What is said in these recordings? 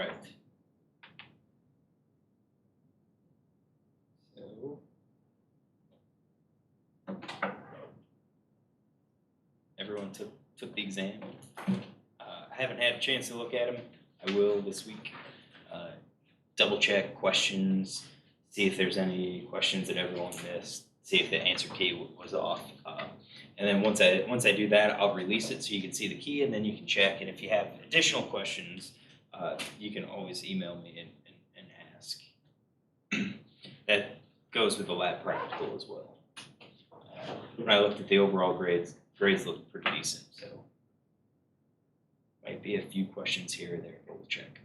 right. So everyone took the exam. I haven't had a chance to look at them. I will this week. Double check questions, see if there's any questions that everyone missed, see if the answer key was off. And then once I do that, I'll release it so you can see the key, and then you can check. And if you have additional questions, you can always email me and ask. That goes with the lab practical as well. When I looked at the overall grades looked pretty decent. So might be a few questions here or there, but we'll check.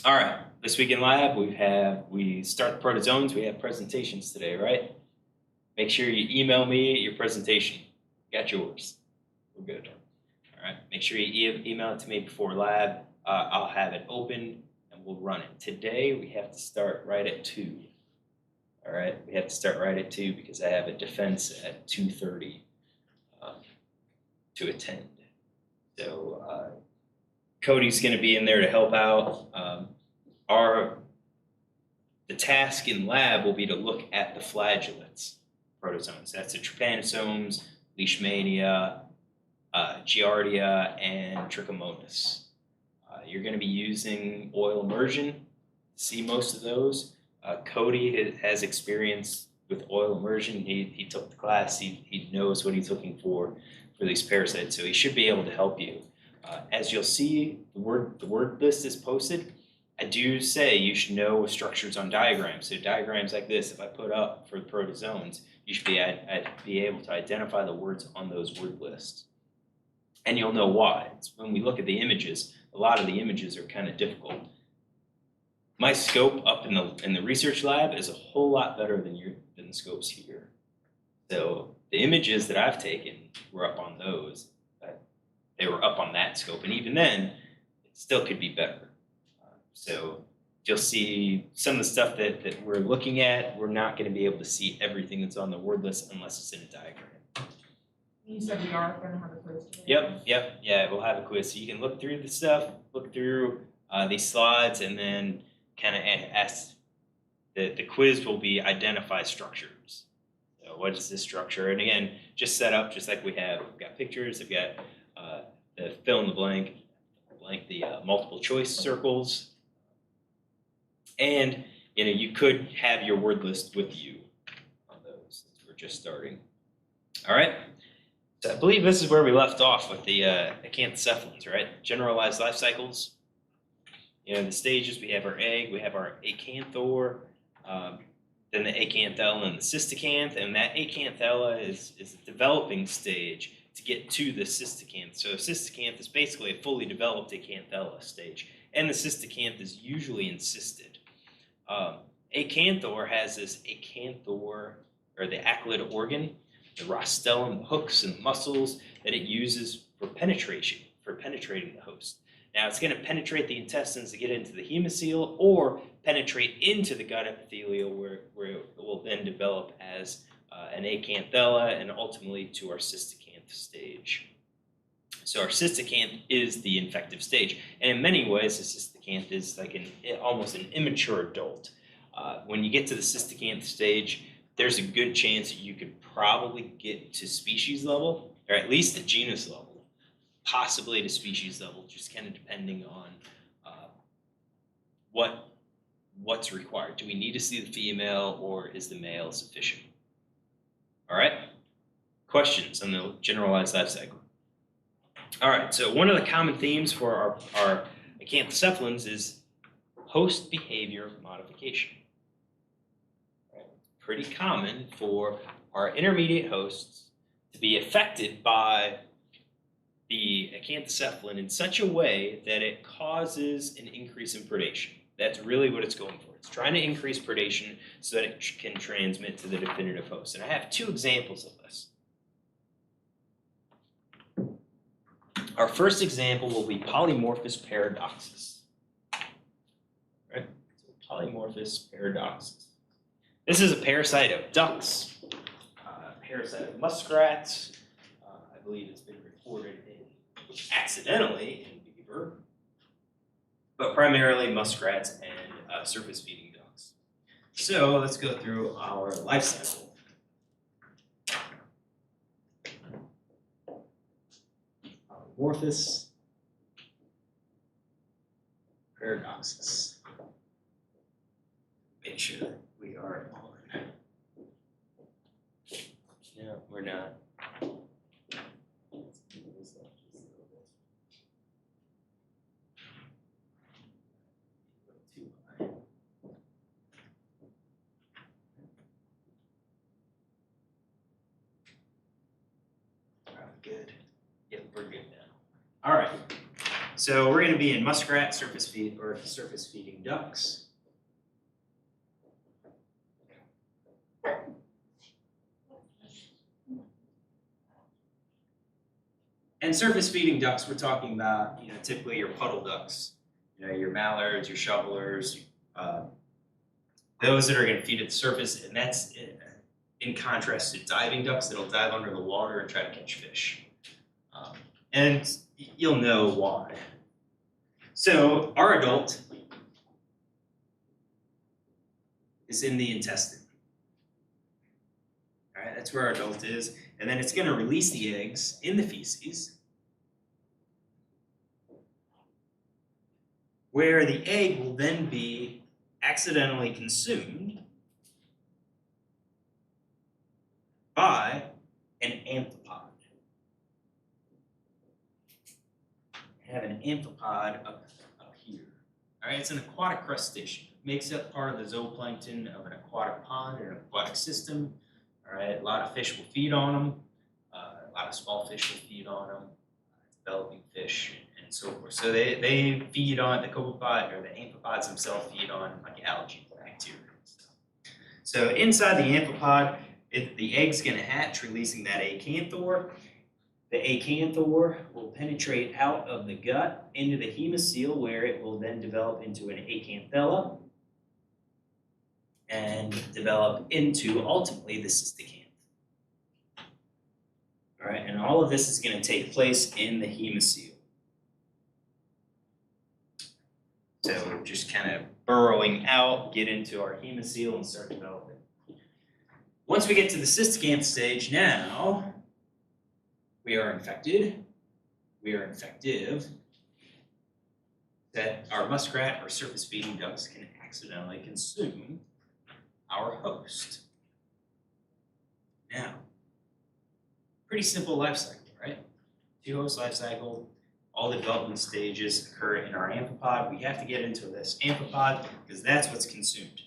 All right, this week in lab we start the protozoans. We have presentations today, right? Make sure you email me your presentation. Got yours. We're good. All right, make sure you email it to me before lab. I'll have it open and we'll run it. Today we have to start right at 2. All right, we have to start right at 2 because I have a defense at 2:30 to attend. So Cody's going to be in there to help out. The task in lab will be to look at the flagellates, protozoans. That's the Trypanosomes, Leishmania, Giardia, and Trichomonas. You're going to be using oil immersion to see most of those. Cody has experience with oil immersion. He took the class. He knows what he's looking for these parasites, so he should be able to help you. As you'll see, the word list is posted. I do say you should know structures on diagrams. So diagrams like this, if I put up for the protozoans, you should be able to identify the words on those word lists. And you'll know why. It's when we look at the images, a lot of the images are kind of difficult. My scope up in the research lab is a whole lot better than the scopes here. So the images that I've taken were up on those. They were up on that scope, and even then, it still could be better. So you'll see some of the stuff that we're looking at, we're not going to be able to see everything that's on the word list unless it's in a diagram. You said we are going to have a quiz today. Yep, yeah, we'll have a quiz. So you can look through the stuff, look through these slides, and then kind of ask. The quiz will be identify structures. So what is this structure? And again, just set up just like we've got pictures, we've got the fill in the blank, the multiple choice circles. And you could have your word list with you on those since we're just starting. All right. So I believe this is where we left off with the Acanthocephalans, right? Generalized life cycles. The stages, we have our egg, we have our acanthor, then the acanthella and the cysticanth, and that acanthella is a developing stage to get to the cysticanth. So a cysticanth is basically a fully developed acanthella stage, and the cysticanth is usually encysted. Acanthor has this acanthor, or the acylid organ, the rostellum, the hooks and the muscles that it uses for penetration, for penetrating the host. Now it's going to penetrate the intestines to get into the hemocoel or penetrate into the gut epithelial where it will then develop as an acanthella and ultimately to our cysticanth stage. So our cysticanth is the infective stage. And in many ways, the cysticanth is like almost an immature adult. When you get to the cysticanth stage, there's a good chance that you could probably get to species level, or at least the genus level, possibly to species level, just kind of depending on what's required. Do we need to see the female, or is the male sufficient? All right, questions on the generalized life cycle? All right, so one of the common themes for our Acanthocephalans is host behavior modification. Right? Pretty common for our intermediate hosts to be affected by the Acanthocephalan in such a way that it causes an increase in predation. That's really what it's going for. It's trying to increase predation so that it can transmit to the definitive host. And I have 2 examples of this. Our first example will be Polymorphus paradoxus. Right? So Polymorphus paradoxus. This is a parasite of ducks, parasite of muskrats. I believe it's been reported accidentally in beaver. but primarily muskrats and surface feeding ducks. So let's go through our life cycle. Polymorphous, paradoxus. Make sure that we are on. No, we're not. Too high. Good. Yep, we're good now. All right. So we're going to be in muskrat, surface feeding ducks. And surface feeding ducks, we're talking about, typically your puddle ducks, your mallards, your shovelers, those that are going to feed at the surface, and that's in contrast to diving ducks that'll dive under the water and try to catch fish. And you'll know why. So our adult is in the intestine. All right, that's where our adult is. And then it's going to release the eggs in the feces, where the egg will then be accidentally consumed by an amphipod. I have an amphipod up here. All right, it's an aquatic crustacean. It makes up part of the zooplankton of an aquatic pond or an aquatic system. All right, a lot of fish will feed on them. A lot of small fish will feed on them. Developing fish and so forth. So they feed on the copepod, or the amphipods themselves feed on like algae, bacteria and stuff. So inside the amphipod, the egg's going to hatch, releasing that acanthor. The acanthor will penetrate out of the gut into the hemocoel, where it will then develop into an acanthella and develop into, ultimately, the cysticanth. All right, and all of this is going to take place in the hemocoel. So we're just kind of burrowing out, get into our hemocoel, and start developing. Once we get to the cysticanth stage, now we are infected, we are infective, that our muskrat or surface feeding ducks can accidentally consume our host. Now, pretty simple life cycle, right? Two-host life cycle, all the development stages occur in our amphipod. We have to get into this amphipod because that's what's consumed.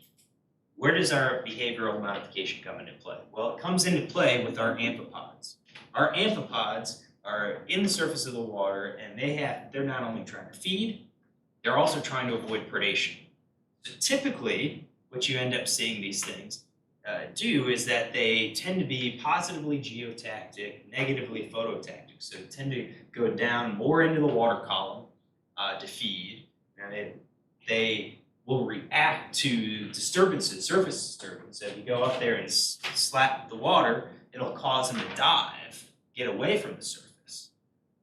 Where does our behavioral modification come into play? Well, it comes into play with our amphipods. Our amphipods are in the surface of the water, and they're not only trying to feed, they're also trying to avoid predation. So typically, what you end up seeing these things do is that they tend to be positively geotactic, negatively phototactic. So they tend to go down more into the water column to feed. And they will react to disturbances, surface disturbance. So if you go up there and slap the water, it'll cause them to dive, get away from the surface.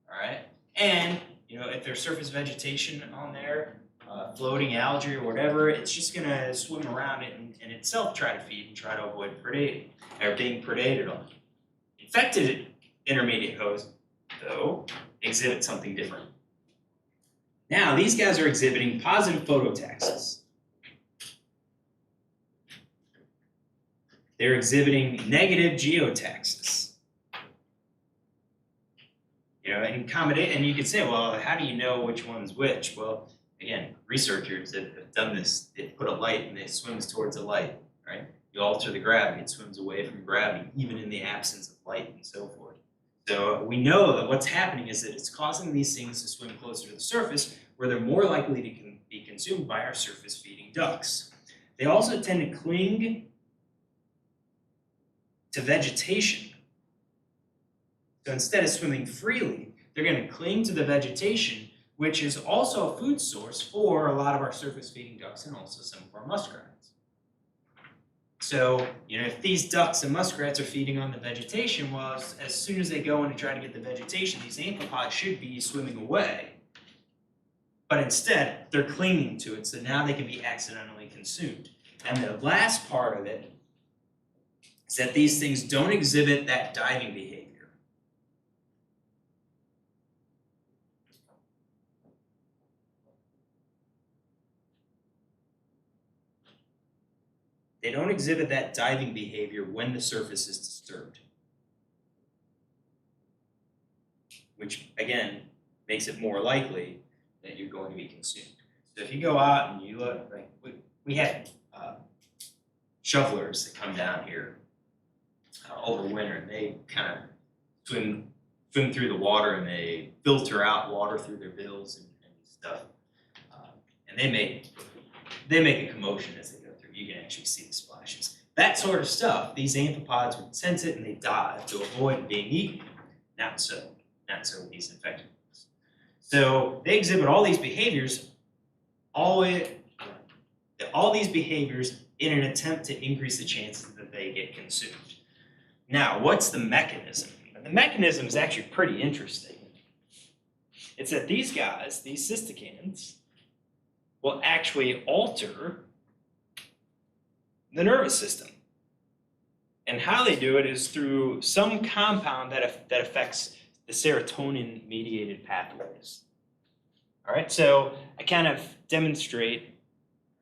All right? And if there's surface vegetation on there, floating algae or whatever, it's just going to swim around it and itself try to feed and try to avoid predating or being predated on. Infected intermediate hosts, though, exhibit something different. Now, these guys are exhibiting positive phototaxis. They're exhibiting negative geotaxis. And you could say, well, how do you know which one's which? Well, again, researchers that have done this, they put a light and it swims towards a light, right? You alter the gravity, it swims away from gravity, even in the absence of light and so forth. So we know that what's happening is that it's causing these things to swim closer to the surface, where they're more likely to be consumed by our surface-feeding ducks. They also tend to cling to vegetation. So instead of swimming freely, they're going to cling to the vegetation, which is also a food source for a lot of our surface-feeding ducks and also some of our muskrats. So, if these ducks and muskrats are feeding on the vegetation, well, as soon as they go in to try to get the vegetation, these amphipods should be swimming away. but instead they're clinging to it, so now they can be accidentally consumed. And the last part of it is that these things don't exhibit that diving behavior. They don't exhibit that diving behavior when the surface is disturbed, which again makes it more likely that you're going to be consumed. So if you go out and you look, like we had shovelers that come down here over winter, and they kind of swim through the water, and they filter out water through their bills and stuff, and they make a commotion as they go through. You can actually see the splashes. That sort of stuff, these amphipods would sense it and they dive to avoid being eaten. Not so with these infected ones. So they exhibit all these behaviors, all these behaviors in an attempt to increase the chances that they get consumed. Now, what's the mechanism? The mechanism is actually pretty interesting. It's that these guys, these cystocans, will actually alter the nervous system. And how they do it is through some compound that affects the serotonin-mediated pathways. All right, so I kind of demonstrate,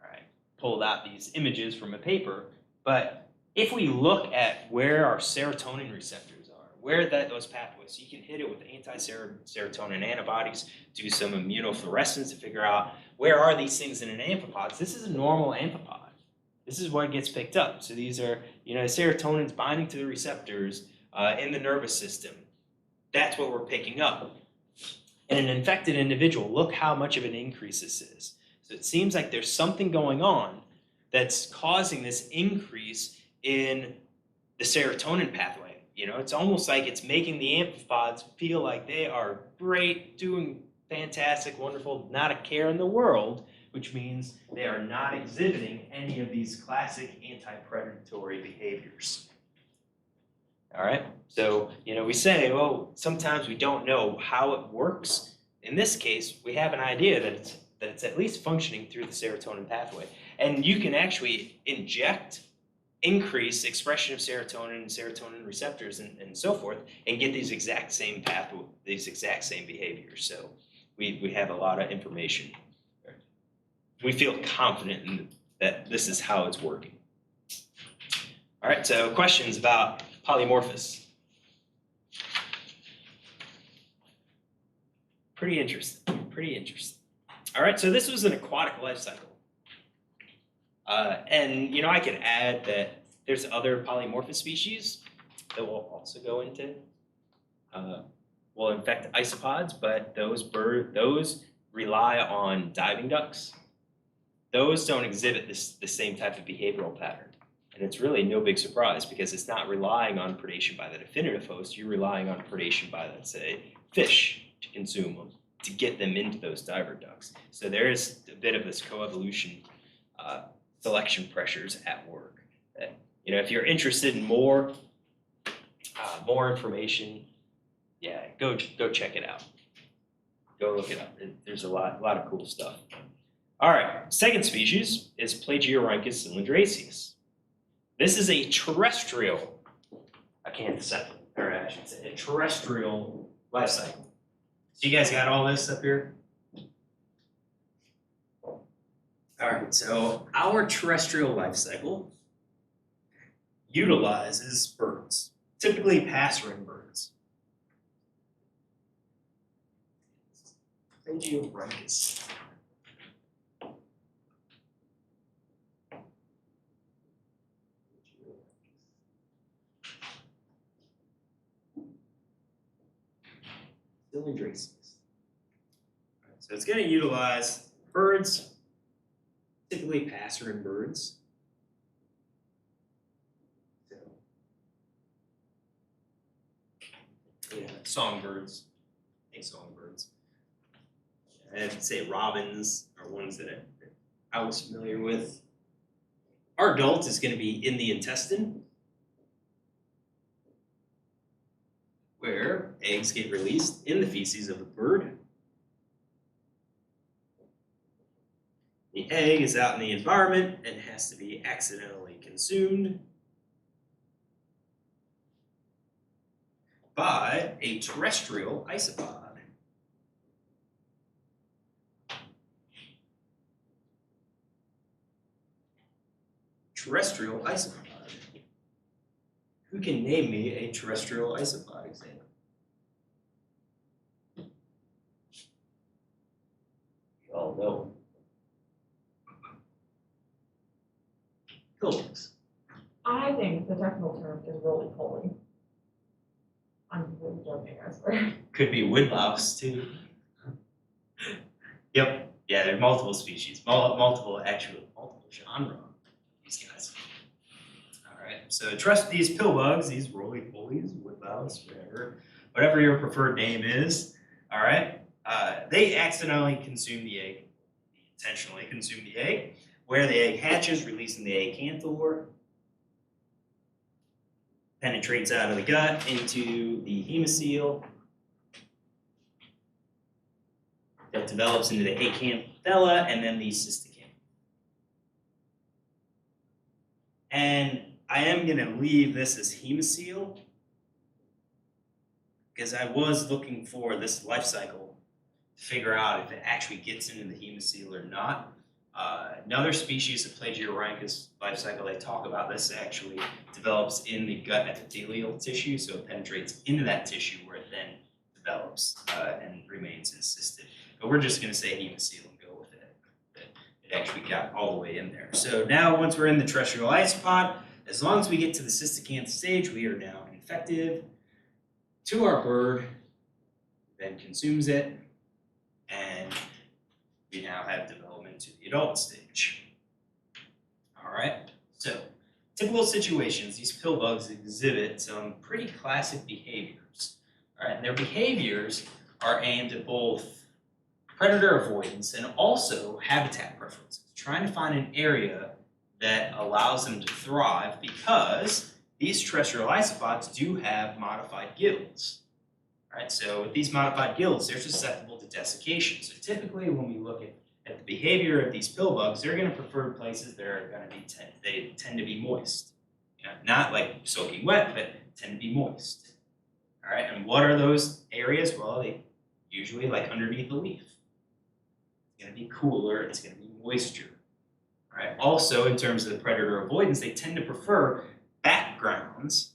all right, pulled out these images from a paper, but if we look at where our serotonin receptors are, where those pathways, you can hit it with anti-serotonin antibodies, do some immunofluorescence to figure out where are these things in an amphipod. This is a normal amphipod. This is what gets picked up. So these are, serotonin's binding to the receptors in the nervous system. That's what we're picking up. In an infected individual, look how much of an increase this is. So it seems like there's something going on that's causing this increase in the serotonin pathway. It's almost like it's making the amphipods feel like they are great, doing fantastic, wonderful, not a care in the world, which means they are not exhibiting any of these classic anti-predatory behaviors. All right, so we say, well, sometimes we don't know how it works. In this case, we have an idea that it's at least functioning through the serotonin pathway. And you can actually inject increase expression of serotonin receptors and so forth, and get these exact same pathway, these exact same behaviors. So we have a lot of information. We feel confident that this is how it's working. All right, so questions about polymorphous. Pretty interesting. All right, so this was an aquatic life cycle. And I could add that there's other polymorphous species that will also go into, will infect isopods, but those rely on diving ducks. Those don't exhibit the same type of behavioral pattern. And it's really no big surprise because it's not relying on predation by the definitive host. You're relying on predation by, let's say, fish to consume them, to get them into those diver ducts. So there is a bit of this coevolution selection pressures at work. That, if you're interested in more information, yeah, go check it out. Go look it up. There's a lot of cool stuff. All right, second species is Plagiorhynchus cylindriceus. This is a terrestrial Acanthocephalan, or I should say a terrestrial life cycle. So you guys got all this up here? All right, so our terrestrial life cycle utilizes birds, typically passerine birds. Plagiorhynchus. Cylindriceus. So it's going to utilize birds, typically passerine birds. Songbirds. I think songbirds. I'd say robins are ones that I was familiar with. Our adult is going to be in the intestine, where eggs get released in the feces of the bird. The egg is out in the environment and has to be accidentally consumed by a terrestrial isopod. Terrestrial isopod. Who can name me a terrestrial isopod example? You all know. Pillbugs. I think the technical term is roly-poly. I'm really joking, I swear. Could be woodlouse too. Yep. Yeah, there are multiple species, multiple genre. These guys. All right. So trust these pillbugs, these roly-polies, woodlouse, whatever your preferred name is. All right. They accidentally consume the egg, intentionally consume the egg, where the egg hatches, releasing the acanthor, penetrates out of the gut into the hemocoel that develops into the Acanthocephala and then the cystocant. And I am going to leave this as hemocoel because I was looking for this life cycle to figure out if it actually gets into the hemocoel or not. Another species of Plagiorhynchus life cycle, they talk about this actually develops in the gut epithelial tissue, so it penetrates into that tissue where it then develops and remains encysted. But we're just going to say hemocoel and go with it. It actually got all the way in there. So now once we're in the terrestrial isopod, as long as we get to the cystocanth stage, we are now infective to our bird, then consumes it, and we now have development to the adult stage. All right, so typical situations, these pillbugs exhibit some pretty classic behaviors. All right, and their behaviors are aimed at both predator avoidance and also habitat preferences, trying to find an area that allows them to thrive because these terrestrial isopods do have modified gills. All right, so with these modified gills, they're susceptible to desiccation. So typically when we look at the behavior of these pillbugs, they're going to prefer places that are going to be, they tend to be moist. You know, not like soaking wet, but tend to be moist. All right, and what are those areas? Well, they usually like underneath a leaf. It's going to be cooler, it's going to be moisture. All right, also in terms of the predator avoidance, they tend to prefer backgrounds,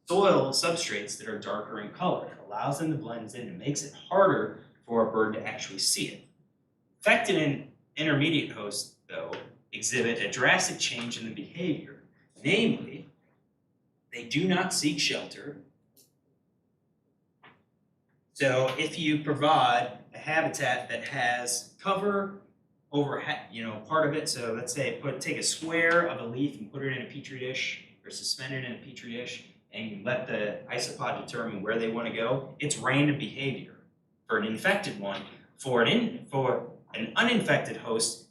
soil substrates that are darker in color. It allows them to blend in and makes it harder for a bird to actually see it. Infected and intermediate hosts, though, exhibit a drastic change in the behavior. Namely, they do not seek shelter. So if you provide a habitat that has cover over part of it, so let's say take a square of a leaf and put it in a petri dish or suspend it in a petri dish and you let the isopod determine where they want to go, it's random behavior. For an infected one, for an uninfected host,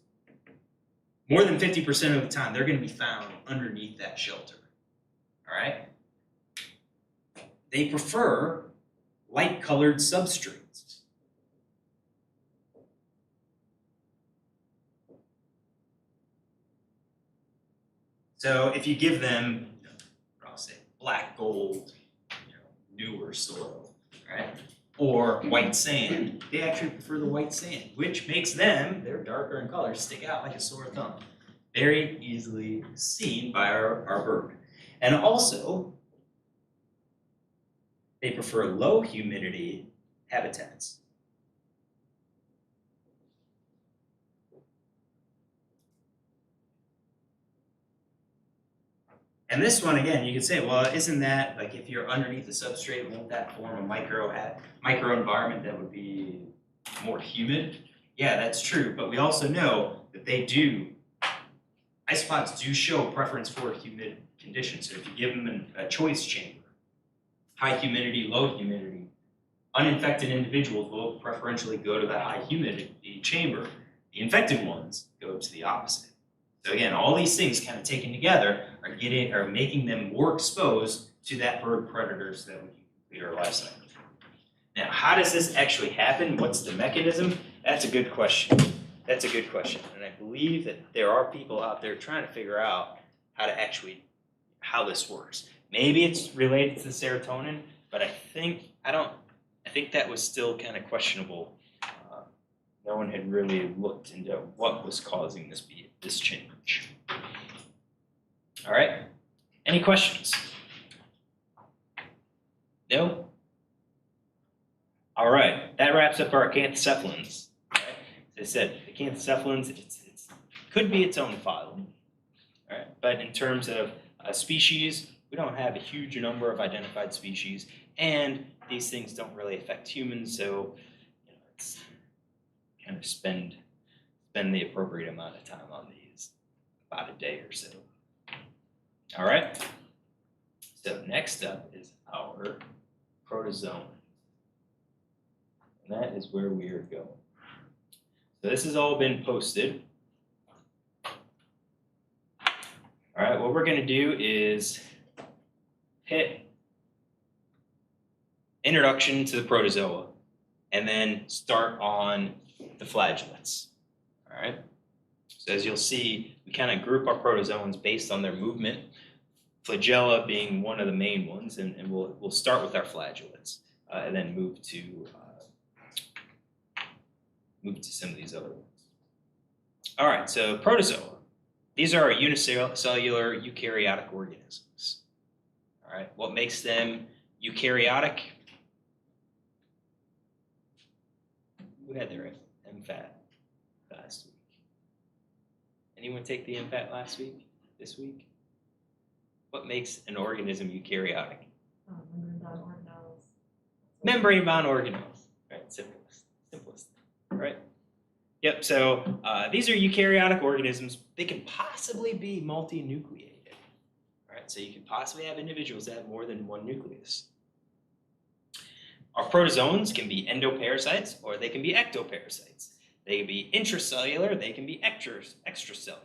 more than 50% of the time, they're going to be found underneath that shelter. All right? They prefer light-colored substrates. So if you give them, I'll say black gold, newer soil, right? Or white sand, they actually prefer the white sand, which makes them, they're darker in color, stick out like a sore thumb. Very easily seen by our bird. And also, they prefer low humidity habitats. And this one, again, you could say, well, isn't that, like, if you're underneath the substrate, won't that form a micro environment that would be more humid? Yeah, that's true, but we also know that isopods do show a preference for humid conditions. So if you give them a choice chamber, high humidity, low humidity, uninfected individuals will preferentially go to the high humidity chamber. The infected ones go to the opposite. So again, all these things kind of taken together are making them more exposed to that bird predator so that we can complete our life cycle. Now, how does this actually happen? What's the mechanism? That's a good question. That's a good question, and I believe that there are people out there trying to figure out how this works. Maybe it's related to serotonin, but I think that was still kind of questionable. No one had really looked into what was causing this change. All right, any questions? No? All right, that wraps up our Acanthocephalans. All right? As I said, Acanthocephalans, it could be its own phylum. All right, but in terms of species, we don't have a huge number of identified species, and these things don't really affect humans, so it's kind of spend the appropriate amount of time on these, about a day or so. All right, so next up is our protozoan. And that is where we are going. So this has all been posted. All right, what we're going to do is hit introduction to the protozoa and then start on the flagellates. All right, so as you'll see, we kind of group our protozoans based on their movement, flagella being one of the main ones, and we'll start with our flagellates and then move to some of these other ones. All right, so protozoa. These are unicellular eukaryotic organisms. All right, what makes them eukaryotic? Who had their MFAT last week? Anyone take the MFAT last week? This week? What makes an organism eukaryotic? Membrane-bound organelles. Membrane-bound organelles. Right, simplest. Right. Yep. So these are eukaryotic organisms. They can possibly be multinucleated. Right. So you can possibly have individuals that have more than one nucleus. Our protozoans can be endoparasites or they can be ectoparasites. They can be intracellular. They can be extracellular.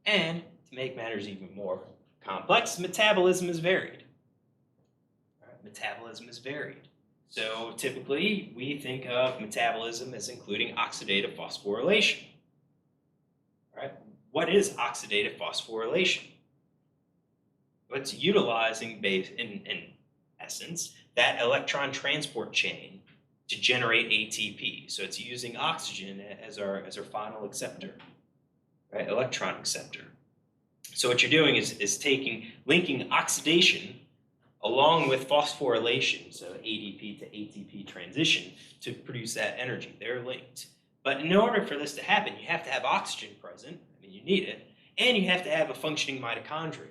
And to make matters even more complex, metabolism is varied. All right, metabolism is varied. So typically, we think of metabolism as including oxidative phosphorylation. All right, what is oxidative phosphorylation? Well, it's utilizing, in essence, that electron transport chain to generate ATP. So it's using oxygen as our final acceptor, right? Electron acceptor. So what you're doing is linking oxidation along with phosphorylation, so ADP to ATP transition, to produce that energy. They're linked. But in order for this to happen, you have to have oxygen present, I mean, you need it, and you have to have a functioning mitochondria.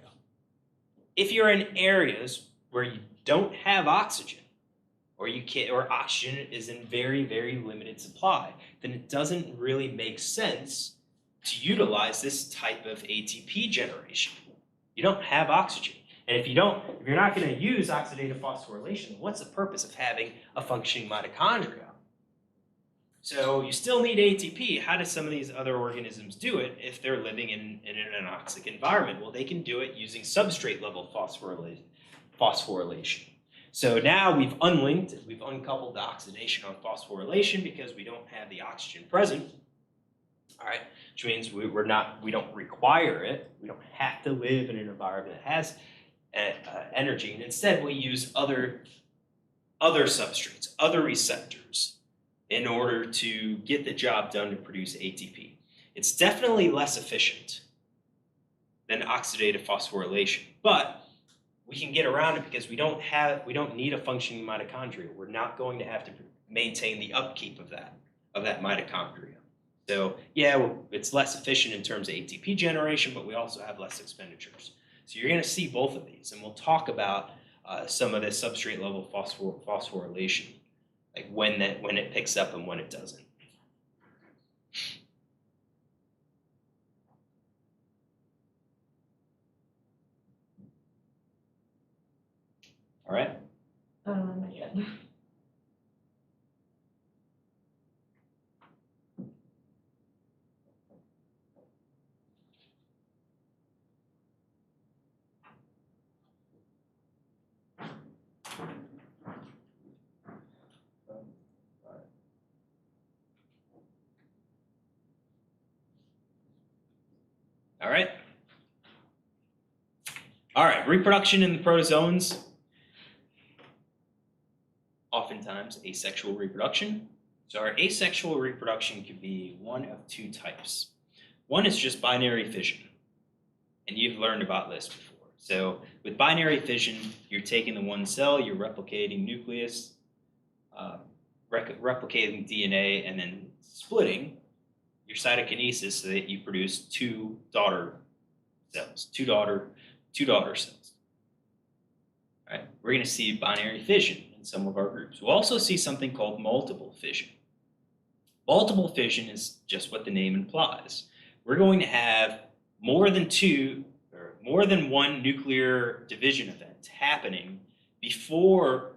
If you're in areas where you don't have oxygen, or oxygen is in very, very limited supply, then it doesn't really make sense to utilize this type of ATP generation. You don't have oxygen. And if you're not going to use oxidative phosphorylation, what's the purpose of having a functioning mitochondria? So you still need ATP. How do some of these other organisms do it if they're living in an anoxic environment? Well, they can do it using substrate level phosphorylation. So now we've uncoupled the oxidation on phosphorylation because we don't have the oxygen present. All right, which means we don't require it. We don't have to live in an environment that has energy, and instead we use other substrates, other receptors, in order to get the job done to produce ATP. It's definitely less efficient than oxidative phosphorylation, but we can get around it because we don't need a functioning mitochondria. We're not going to have to maintain the upkeep of that mitochondria. So yeah, it's less efficient in terms of ATP generation, but we also have less expenditures. So you're going to see both of these, and we'll talk about some of this substrate level phosphorylation, like when it picks up and when it doesn't. All right. Not yet. All right. All right, reproduction in the protozoans. Oftentimes asexual reproduction. So our asexual reproduction could be one of two types. One is just binary fission, and you've learned about this before. So with binary fission, you're taking the one cell, you're replicating nucleus, replicating DNA, and then splitting your cytokinesis so that you produce two daughter cells, two daughter cells. All right, we're going to see binary fission in some of our groups. We'll also see something called multiple fission. Multiple fission is just what the name implies. We're going to have more than one nuclear division event happening before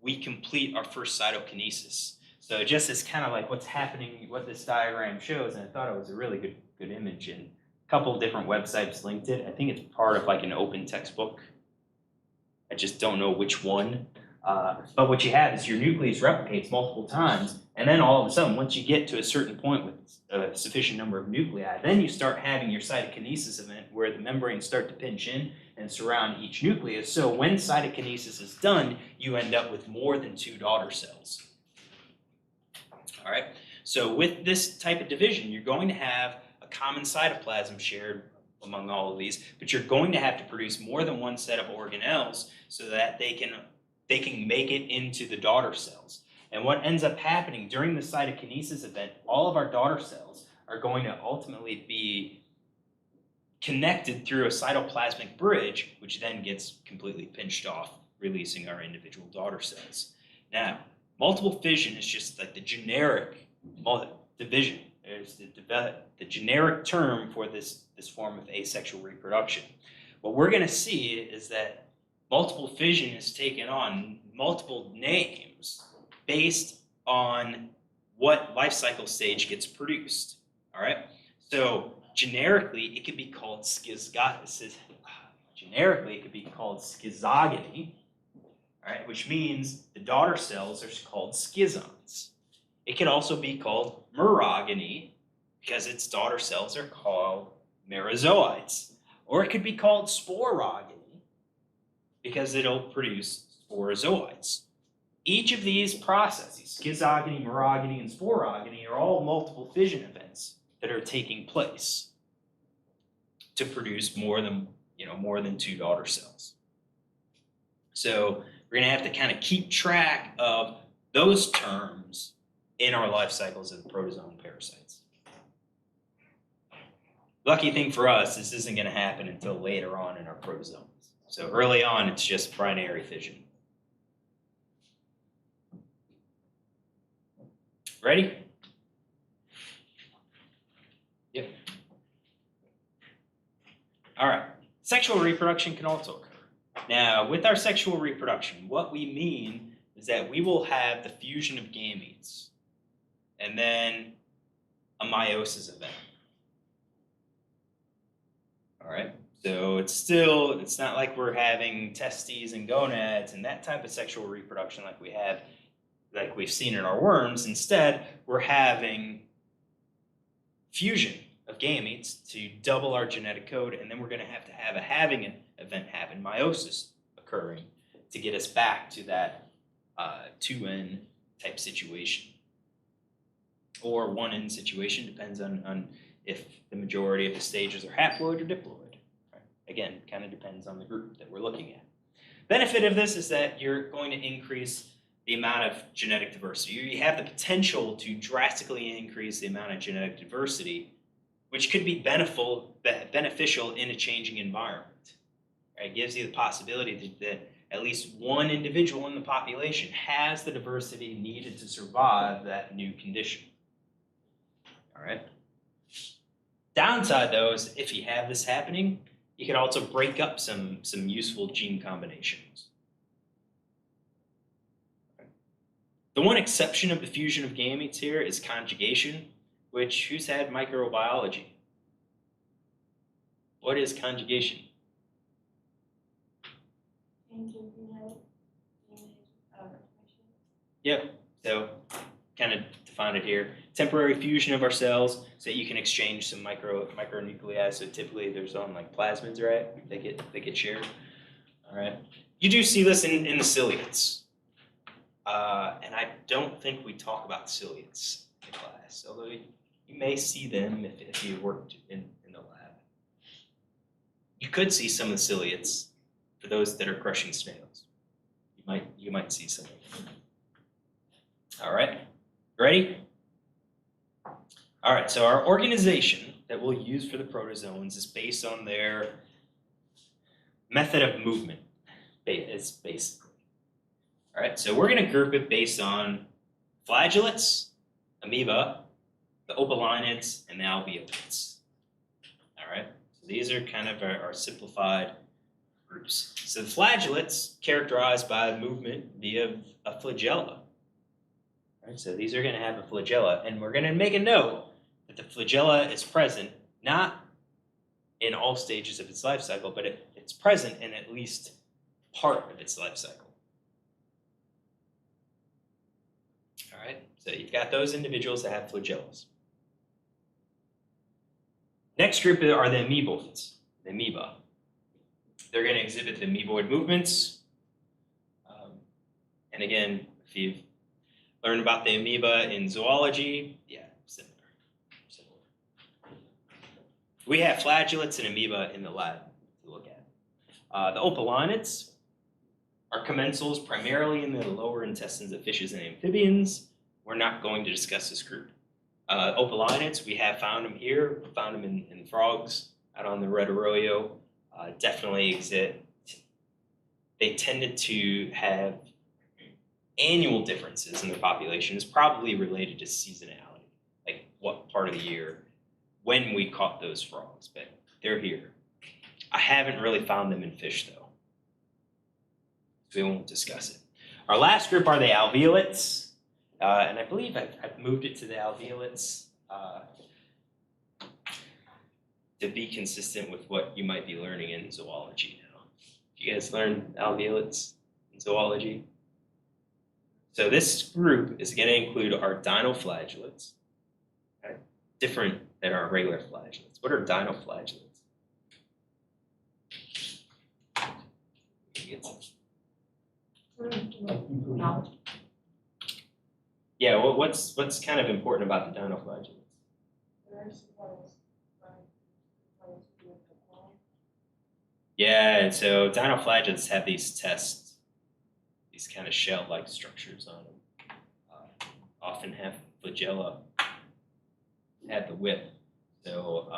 we complete our first cytokinesis. So just as kind of like what's happening, what this diagram shows, and I thought it was a really good image, and a couple of different websites linked it. I think it's part of like an open textbook. I just don't know which one. But what you have is your nucleus replicates multiple times, and then all of a sudden, once you get to a certain point with a sufficient number of nuclei, then you start having your cytokinesis event where the membranes start to pinch in and surround each nucleus. So when cytokinesis is done, you end up with more than two daughter cells. All right. So with this type of division, you're going to have a common cytoplasm shared among all of these, but you're going to have to produce more than one set of organelles so that they can make it into the daughter cells. And what ends up happening during the cytokinesis event, all of our daughter cells are going to ultimately be connected through a cytoplasmic bridge, which then gets completely pinched off, releasing our individual daughter cells. Now, multiple fission is just like the generic division. It's the generic term for this form of asexual reproduction. What we're going to see is that multiple fission is taken on multiple names based on what life cycle stage gets produced. All right. So generically, it could be called schizogony. All right, which means the daughter cells are called schizons. It could also be called merogony because its daughter cells are called merozoites, or it could be called sporogony because it'll produce sporozoites. Each of these processes, schizogony, merogony, and sporogony, are all multiple fission events that are taking place to produce more than two daughter cells. So we're going to have to kind of keep track of those terms in our life cycles of the protozoan parasites. Lucky thing for us, this isn't going to happen until later on in our protozoans. So early on, it's just binary fission. Ready? Yep. All right. Sexual reproduction can also occur. Now, with our sexual reproduction, what we mean is that we will have the fusion of gametes and then a meiosis event. All right. So it's not like we're having testes and gonads and that type of sexual reproduction like we've seen in our worms. Instead, we're having fusion of gametes to double our genetic code, and then we're going to have a having event happen, meiosis occurring, to get us back to that 2N type situation. Or 1N situation, depends on if the majority of the stages are haploid or diploid. Right? Again, kind of depends on the group that we're looking at. Benefit of this is that you're going to increase the amount of genetic diversity. You have the potential to drastically increase the amount of genetic diversity, which could be beneficial in a changing environment. Right? It gives you the possibility that at least one individual in the population has the diversity needed to survive that new condition. All right. Downside, though, is if you have this happening, you can also break up some useful gene combinations. The one exception of the fusion of gametes here is conjugation, who's had microbiology? What is conjugation? Yep, so kind of define it here. temporary fusion of our cells so that you can exchange some micronuclei. So typically there's on like plasmids, right? They get shared. All right. You do see this in the ciliates. And I don't think we talk about ciliates in class, although you may see them if you worked in the lab. You could see some of the ciliates for those that are crushing snails. You might see some of them. All right, ready? All right, so our organization that we'll use for the protozoans is based on their method of movement, it's basically. All right, so we're going to group it based on flagellates, amoeba, the opalinids, and the alveolates. All right, so these are kind of our simplified groups. So the flagellates characterized by movement via a flagella. All right, so these are going to have a flagella, and we're going to make a note that the flagella is present not in all stages of its life cycle, but it's present in at least part of its life cycle. All right, so you've got those individuals that have flagellas. Next group are the amoeboids, the amoeba. They're going to exhibit the amoeboid movements. And again, if you've learned about the amoeba in zoology, yeah, similar. We have flagellates and amoeba in the lab to look at. The opalinids are commensals primarily in the lower intestines of fishes and amphibians. We're not going to discuss this group. Opalinids, we have found them here, found them in frogs out on the red arroyo. Definitely exist. They tended to have annual differences in their populations, probably related to seasonality, like what part of the year, when we caught those frogs, but they're here. I haven't really found them in fish though, so we won't discuss it. Our last group are the alveolates, and I believe I've moved it to the alveolates to be consistent with what you might be learning in zoology now. You guys learn alveolates in zoology? So this group is going to include our dinoflagellates, okay? Different than our regular flagellates. What are dinoflagellates? Yeah, well, what's kind of important about the dinoflagellates? Yeah, and so dinoflagellates have these tests, these kind of shell-like structures on them. Often have flagella, have the whip. So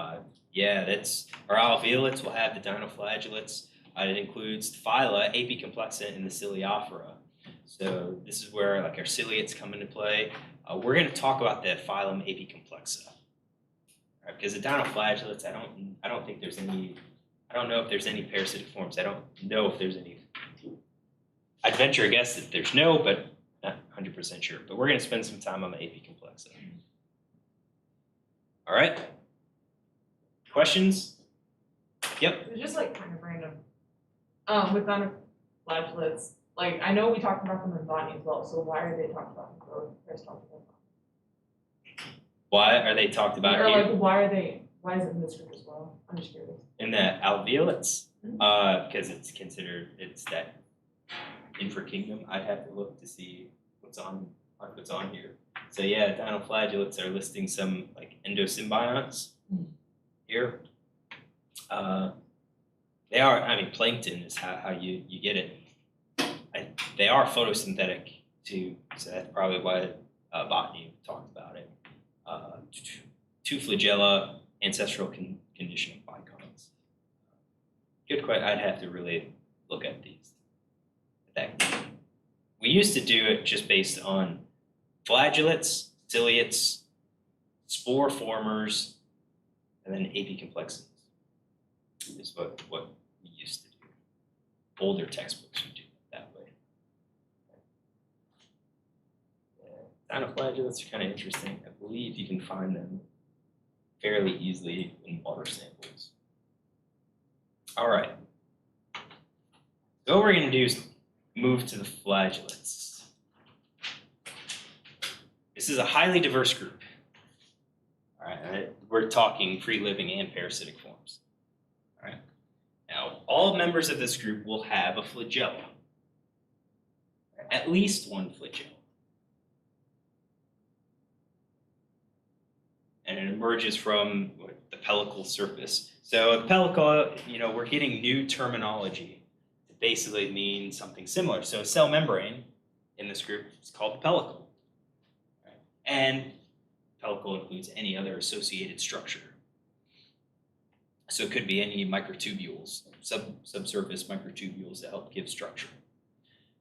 yeah, that's our alveolates will have the dinoflagellates. It includes the phyla, Apicomplexa, and the Ciliophora. So this is where like our ciliates come into play. We're going to talk about the phylum Apicomplexa, right? Because the dinoflagellates, I don't think there's any. I don't know if there's any parasitic forms. I don't know if there's any. I'd venture a guess that there's no, but not 100% sure. But we're going to spend some time on the Apicomplexa. All right. Questions? Yep. It's just like kind of random. With dinoflagellates, like I know we talked about them in botany as well. So why are they talked about in growth? Why are they talked about or here? like why is it in this group as well? I'm just curious. In the alveolates, because it's that infrakingdom. I'd have to look to see what's on here. So yeah, dinoflagellates are listing some like endosymbionts here. They are, I mean, plankton is how you get it. They are photosynthetic too, so that's probably why botany talked about it. Two flagella, ancestral condition of bicons. Good question. I'd have to really look at these. We used to do it just based on flagellates, ciliates, spore formers, and then Apicomplexans. Is what we used to do. Older textbooks would do it that way. Dinoflagellates are kind of interesting. I believe you can find them fairly easily in water samples. All right. So what we're going to do is move to the flagellates. This is a highly diverse group. All right, we're talking free living and parasitic forms. All right. Now, all members of this group will have a flagella, at least one flagella. And it emerges from the pellicle surface. So the pellicle, we're getting new terminology to basically mean something similar. So cell membrane in this group is called the pellicle. Right? And pellicle includes any other associated structure. So it could be any microtubules, subsurface microtubules that help give structure.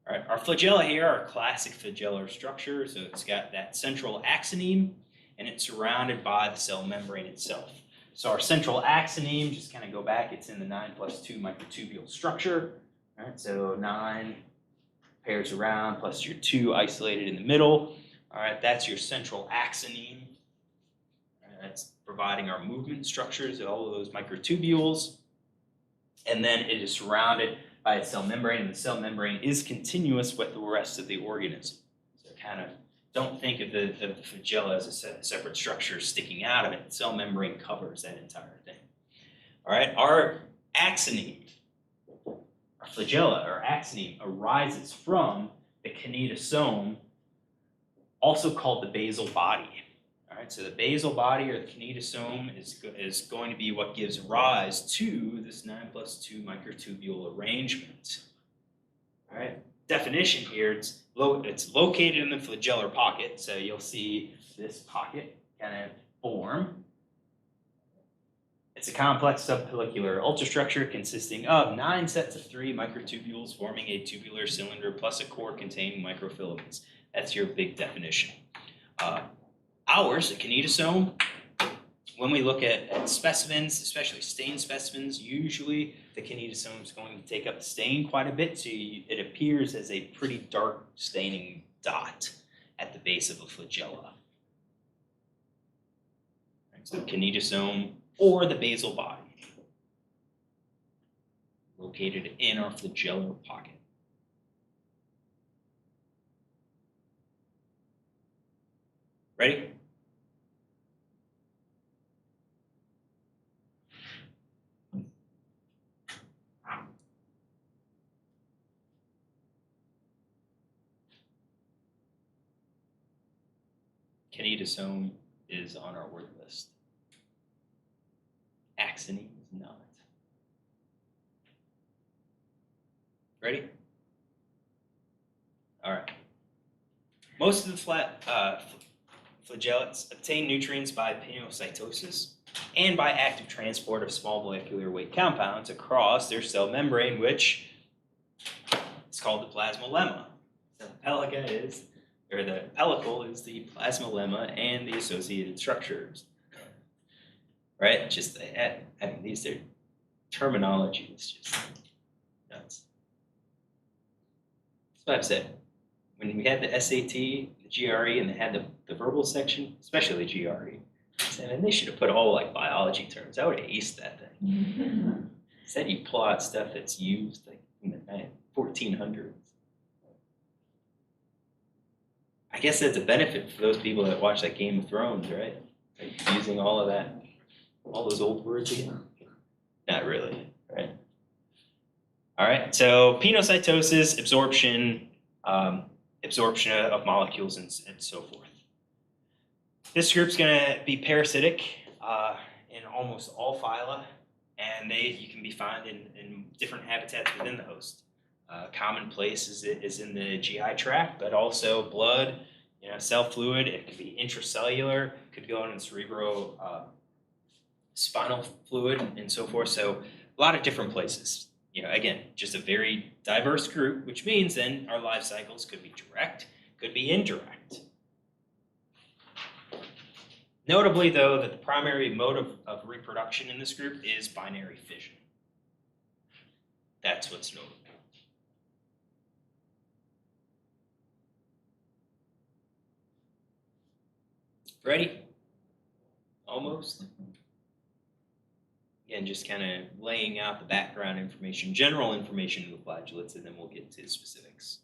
All right, our flagella here are classic flagellar structure. So it's got that central axoneme, and it's surrounded by the cell membrane itself. So our central axoneme, just kind of go back, it's in the 9+2 microtubule structure. All right, so 9 pairs around plus your 2 isolated in the middle. All right, that's your central axoneme. That's providing our movement structures, all of those microtubules. And then it is surrounded by a cell membrane, and the cell membrane is continuous with the rest of the organism. So kind of don't think of the flagella as a separate structure sticking out of it. The cell membrane covers that entire thing. All right, our axoneme, our flagella, or axoneme, arises from the kinetosome, also called the basal body. All right, so the basal body, or the kinetosome, is going to be what gives rise to this 9+2 microtubule arrangement. All right, definition here, it's located in the flagellar pocket. So you'll see this pocket kind of form. It's a complex subpellicular ultrastructure consisting of 9 sets of 3 microtubules forming a tubular cylinder plus a core containing microfilaments. That's your big definition. Ours, a kinetosome, when we look at specimens, especially stained specimens, usually the kinetosome is going to take up the stain quite a bit, so it appears as a pretty dark staining dot at the base of a flagella. Right, so kinetosome, or the basal body, located in our flagellar pocket. Ready? Kinetosome is on our word list. Axoneme is not. Ready? All right. Most of the flagellates obtain nutrients by pinocytosis and by active transport of small molecular weight compounds across their cell membrane, which is called the plasmalemma. So the pellicle is the plasmalemma and the associated structures. Right? Just their terminology is just nuts. That's what I've said. When we had the SAT, the GRE, and they had the verbal section, especially the GRE, and they should have put all like biology terms. I would have aced that thing. Instead, you pull out stuff that's used like in the 1400s. I guess that's a benefit for those people that watch like Game of Thrones, right? Like using all of that, all those old words again. Not really, right? All right. So pinocytosis, absorption of molecules, and so forth. This group's going to be parasitic in almost all phyla, and you can be found in different habitats within the host. Common place is in the GI tract, but also blood, cell fluid. It could be intracellular, could go in cerebro spinal fluid, and so forth. So a lot of different places. Again, just a very diverse group, which means then our life cycles could be direct, could be indirect. Notably, though, that the primary mode of reproduction in this group is binary fission. That's what's notable. Ready? Almost. Again, just kind of laying out the background information, general information of the flagellates, and then we'll get to the specifics.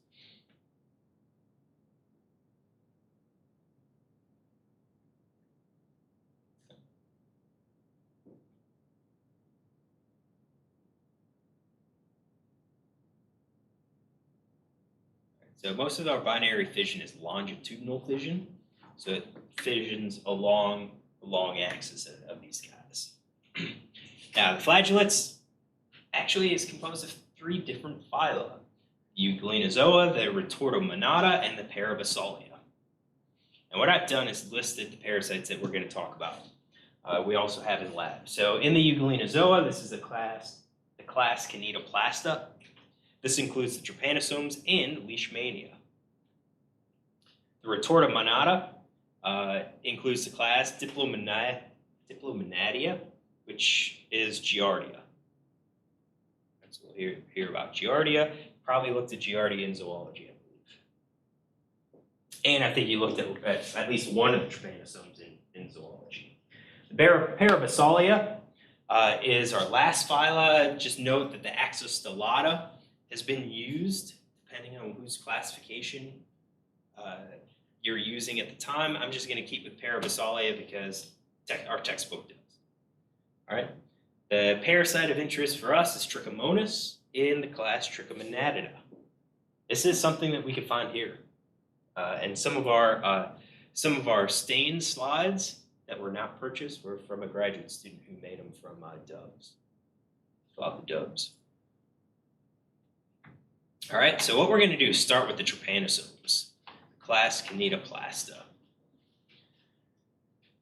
So most of our binary fission is longitudinal fission. So it fissions along the long axis of these guys. Now the flagellates actually is composed of 3 different phyla: the Euglenozoa, the Retortomonada, and the Parabasalia. And what I've done is listed the parasites that we're going to talk about. We also have in lab. So in the Euglenozoa, this is the class Canetoplasta. This includes the Trypanosomes and Leishmania. The Retortomonada includes the class Diplomonadia, which is Giardia. So we'll hear about Giardia. Probably looked at Giardia in zoology, I believe. And I think you looked at least one of the Trypanosomes in zoology. The Parabasalia is our last phyla. Just note that the Acanthocephala has been used, depending on whose classification you're using at the time. I'm just going to keep with Parabasalia because our textbook does. All right. The parasite of interest for us is Trichomonas in the class Trichomonadida. This is something that we can find here. And some of our stain slides that were not purchased were from a graduate student who made them from doves. Love the doves. All right, so what we're going to do is start with the Trypanosomes, class Canetoplasta.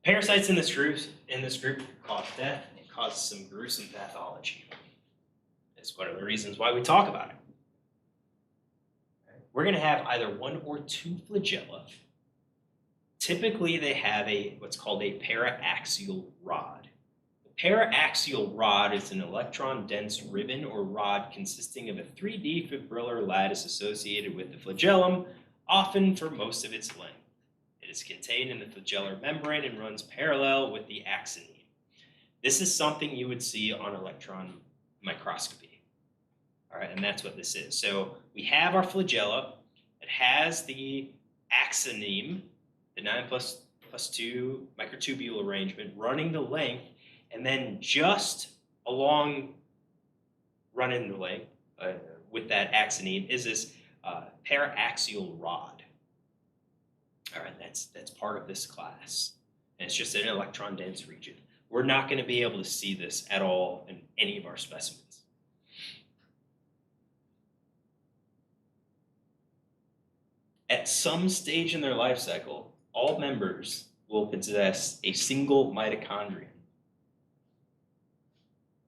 Parasites in this group cause death and cause some gruesome pathology. It's one of the reasons why we talk about it. We're going to have either 1 or 2 flagella. Typically, they have what's called a paraaxial rod. The paraaxial rod is an electron-dense ribbon or rod consisting of a 3D fibrillar lattice associated with the flagellum, often for most of its length. It is contained in the flagellar membrane and runs parallel with the axoneme. This is something you would see on electron microscopy. All right, and that's what this is. So we have our flagella. It has the axoneme, the 9+2 microtubule arrangement running the length, and then just along running the length with that axoneme is this paraaxial rod. All right, that's part of this class. And it's just an electron-dense region. We're not going to be able to see this at all in any of our specimens. At some stage in their life cycle, all members will possess a single mitochondrion.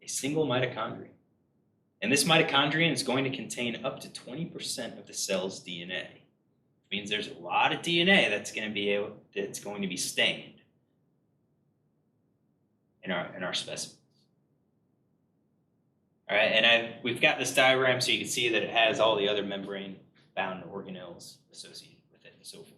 A single mitochondrion. And this mitochondrion is going to contain up to 20% of the cell's DNA. It means there's a lot of DNA that's going to be stained in our specimens. All right, and we've got this diagram so you can see that it has all the other membrane-bound organelles associated with it and so forth,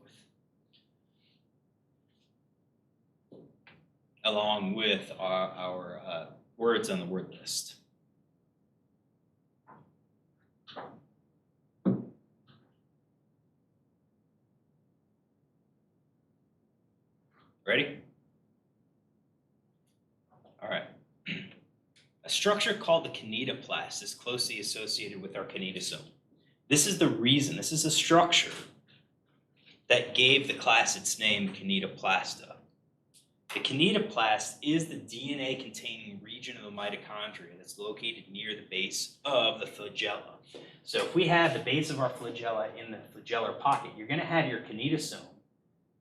along with our words on the word list. Ready? All right. A structure called the kinetoplast is closely associated with our kinetosome. This is the reason, this is a structure that gave the class its name, Canetoplasta. The kinetoplast is the DNA-containing region of the mitochondria that's located near the base of the flagella. So if we have the base of our flagella in the flagellar pocket, you're going to have your kinetosome,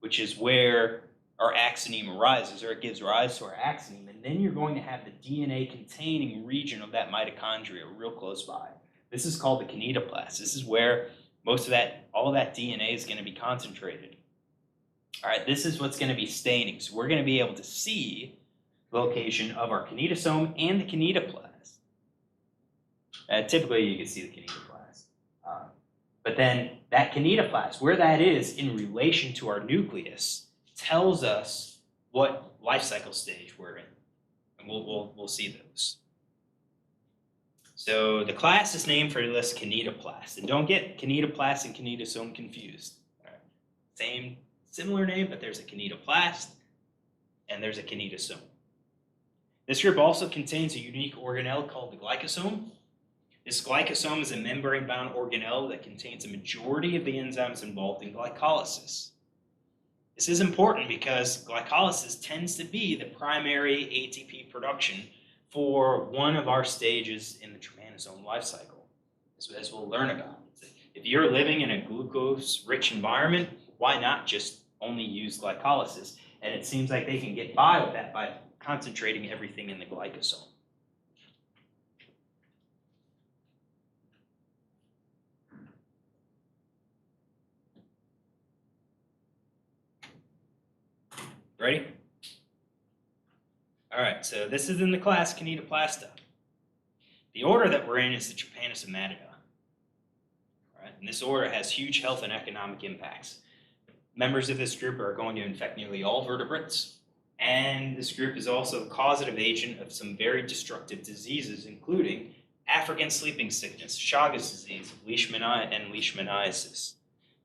which is where our axoneme arises, or it gives rise to our axoneme, and then you're going to have the DNA-containing region of that mitochondria real close by. This is called the kinetoplast. This is where all of that DNA is going to be concentrated. All right, this is what's going to be staining. So we're going to be able to see the location of our kinetosome and the kinetoplast. Typically, you can see the kinetoplast. But then that kinetoplast, where that is in relation to our nucleus, tells us what life cycle stage we're in. And we'll see those. So the class is named for this kinetoplast. And don't get kinetoplast and kinetosome confused. All right. Similar name, but there's a kinetoplast and there's a kinetosome. This group also contains a unique organelle called the glycosome. This glycosome is a membrane-bound organelle that contains a majority of the enzymes involved in glycolysis. This is important because glycolysis tends to be the primary ATP production for one of our stages in the trypanosome life cycle, as we'll learn about. If you're living in a glucose-rich environment, why not just only use glycolysis? And it seems like they can get by with that by concentrating everything in the glycosome. Ready? All right, so this is in the class Canetoplasta. The order that we're in is the Trypanosomatida. All right, and this order has huge health and economic impacts. Members of this group are going to infect nearly all vertebrates, and this group is also a causative agent of some very destructive diseases, including African sleeping sickness, Chagas disease, and leishmaniasis.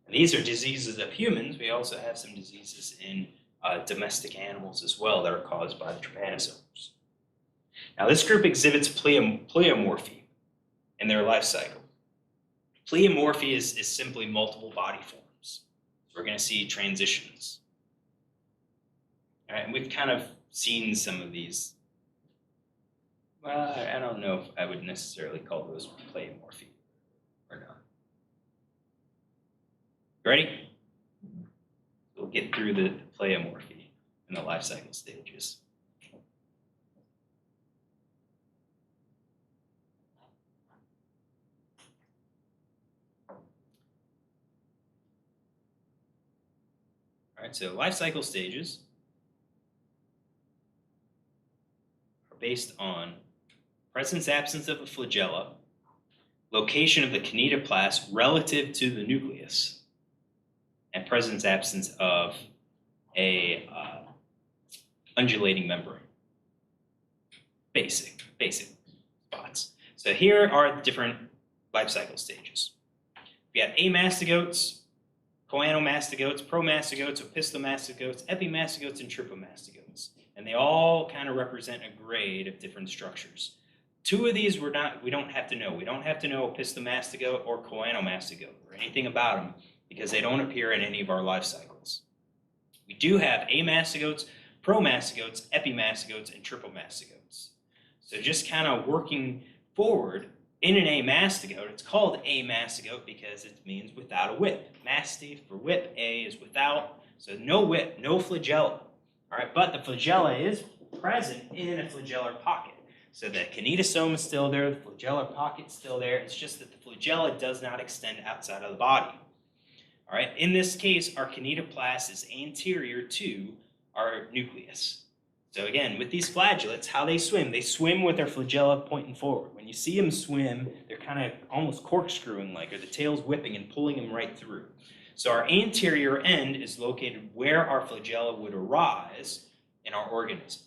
And these are diseases of humans. We also have some diseases in domestic animals as well that are caused by the trypanosomes. Now, this group exhibits pleomorphy in their life cycle. Pleomorphy is simply multiple body forms. So we're going to see transitions. All right, and we've kind of seen some of these. Well, I don't know if I would necessarily call those pleomorphy or not. Ready? We'll get through the pleomorphy and the life cycle stages. All right, so life cycle stages are based on presence, absence of a flagella, location of the kinetoplast relative to the nucleus, and presence, absence of a undulating membrane. Basic spots. So here are the different life cycle stages. We have amastigotes, choanomastigotes, promastigotes, opisthmastigotes, epimastigotes, and trypomastigotes. And they all kind of represent a grade of different structures. Two of these we don't have to know. We don't have to know opisthmastigote or choanomastigote or anything about them because they don't appear in any of our life cycles. We do have amastigotes, promastigotes, epimastigotes, and trypomastigotes. So just kind of working forward, in an amastigote, it's called amastigote because it means without a whip. Masti for whip, A is without, so no whip, no flagella. All right, but the flagella is present in a flagellar pocket. So the kinetosome is still there, the flagellar pocket is still there. It's just that the flagella does not extend outside of the body. All right, in this case, our kinetoplast is anterior to our nucleus. So again, with these flagellates, how they swim with their flagella pointing forward. When you see them swim, they're kind of almost corkscrewing like, or the tail's whipping and pulling them right through. So our anterior end is located where our flagella would arise in our organism.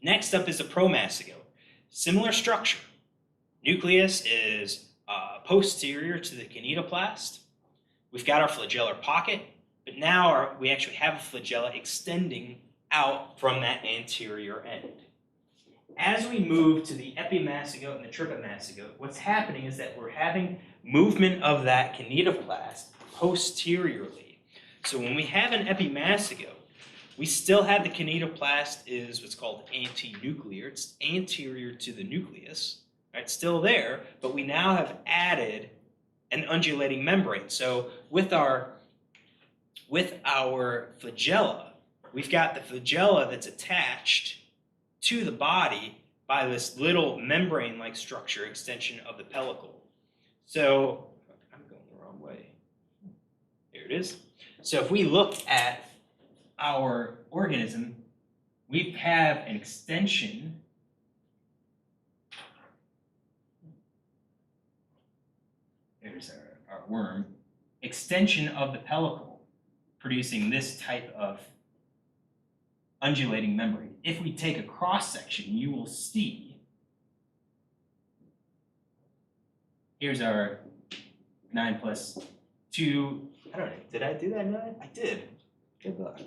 Next up is a promastigote. Similar structure. Nucleus is posterior to the kinetoplast. We've got our flagellar pocket, but now we actually have a flagella extending out from that anterior end. As we move to the epimastigote and the trypomastigote, what's happening is that we're having movement of that kinetoplast posteriorly. So when we have an epimastigote, we still have the kinetoplast is what's called antinuclear. It's anterior to the nucleus, right? Still there, but we now have added an undulating membrane. So with our flagella, we've got the flagella that's attached to the body by this little membrane-like structure extension of the pellicle. So, I'm going the wrong way. Here it is. So if we look at our organism, we have an extension here's our worm, extension of the pellicle, producing this type of undulating membrane. If we take a cross section, you will see, here's our 9 plus 2, I don't know, did I do that 9? I did. Good luck.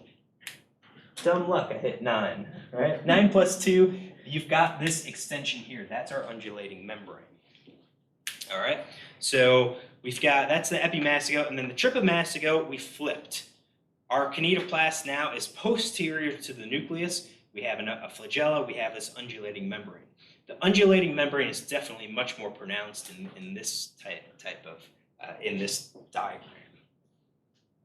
Dumb luck, I hit 9, right? 9 plus 2, you've got this extension here. That's our undulating membrane. All right, so we've got, that's the epimastogote, and then the trypamastogote we flipped. Our kinetoplast now is posterior to the nucleus. We have a flagella, we have this undulating membrane. The undulating membrane is definitely much more pronounced in this type of, in this diagram.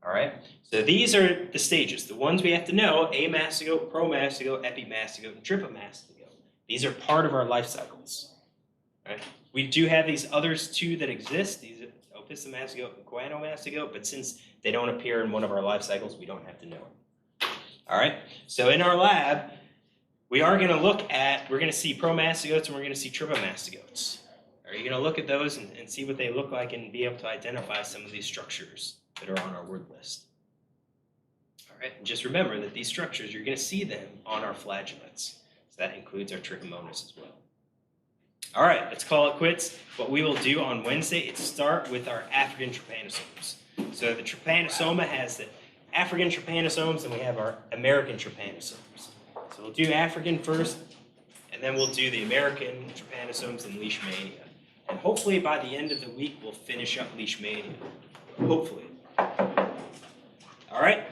All right, so these are the stages, the ones we have to know: amastogote, promastogote, epimastogote, and trypamastogote. These are part of our life cycles. Right? We do have these others too that exist, these are opisthamastogote and choanomastogote, but since they don't appear in one of our life cycles, we don't have to know it. All right, so in our lab, we are going to look at, we're going to see promastogotes and we're going to see trypamastogotes. Are you going to look at those and see what they look like and be able to identify some of these structures that are on our word list? All right, and just remember that these structures, you're going to see them on our flagellates. So that includes our trichomonas as well. All right, let's call it quits. What we will do on Wednesday is start with our African trypanosomes. So the Trypanosoma has the African trypanosomes and we have our American trypanosomes. So we'll do African first, and then we'll do the American trypanosomes and leishmania. And hopefully by the end of the week, we'll finish up leishmania. Hopefully. All right?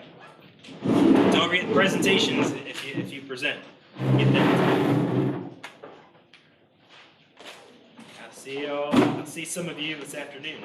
Don't forget the presentations if you present. Get that. I'll see some of you this afternoon.